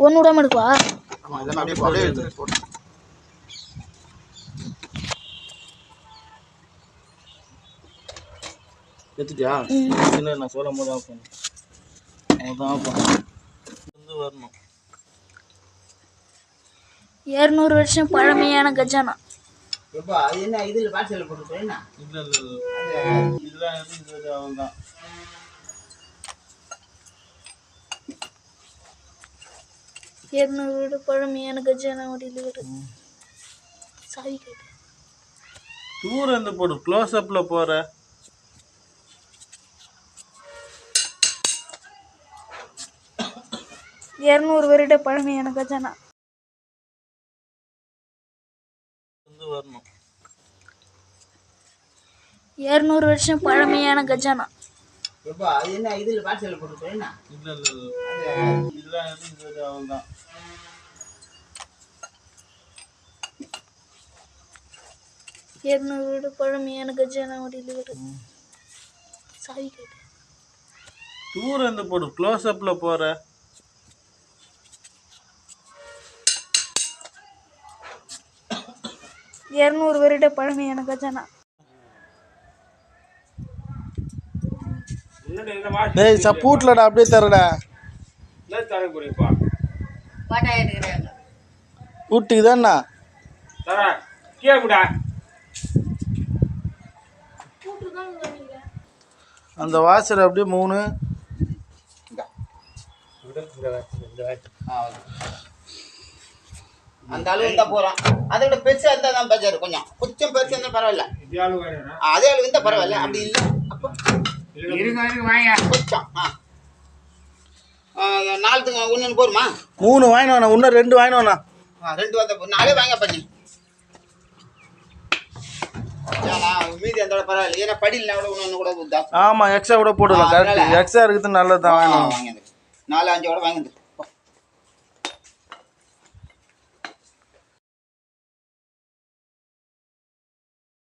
ஒன்று விடாம எடுக்குவா? ஆமாம், இதெல்லாம் அப்படியே எடுத்து போட்டு எடுத்துட்டியா? நான் சொல்லும் போது ஆஃப் பண்ணு. அவன் ஆஃப் பண்ணு வரணும். 200 வருஷம் பழமையான கஜானா. அது என்ன இதில் பார்சலில் போட்டு இல்லை இதெல்லாம் இது அவன் தான். 200 வருட பழமையான கஜானா டெலிவரி. சாவி கேட்டு தூரம் இருந்து போடு, க்ளோஸ் அப்ல போற. வருட பழமையான கஜானா வரணும். 200 வருஷம் பழமையான கஜானா. அது என்ன இதில் பார்சலில் போட்டு இல்லை இதெல்லாம் இது அவன் தான். 200 வருட பழமையான கஜானா டெலிவரி. சாவி கேட்டு தூரம் இருந்து போடு, க்ளோஸ் அப்ல போற. 200 வருட பழமையான கஜானா. டேய் சப்பூட்லடா, அப்படியே தரடா. ஊட்டிக்கு தானே அந்த வாசர் அப்படியே 3 அந்த அளவு இருந்தால் போகிறோம். அதை விட பெருசாக இருந்தால் தான் பஜார் கொஞ்சம் பெருசாக இருந்தால் பரவாயில்ல. அதே அளவு இருந்தால் பரவாயில்ல. அப்படி இல்லை அப்போ கொஞ்சம் 4க்கு 1 போருமா? 3 வாங்கினோண்ணா, இன்னும் 2 வாங்கினோண்ணா. 2 வந்த 4 வாங்க பண்ணி மீதி அந்த பரவாயில்ல. ஏன்னா படியில் கூட ஒன்று கூட ஆமாம், எக்ஸ்ட்ரா கூட போட்டுக்கலாம். கரெக்ட், எக்ஸ்ட்ரா இருக்குது, நல்லது தான். வாங்கினோம் 4 5 கூட வாங்கிட்டு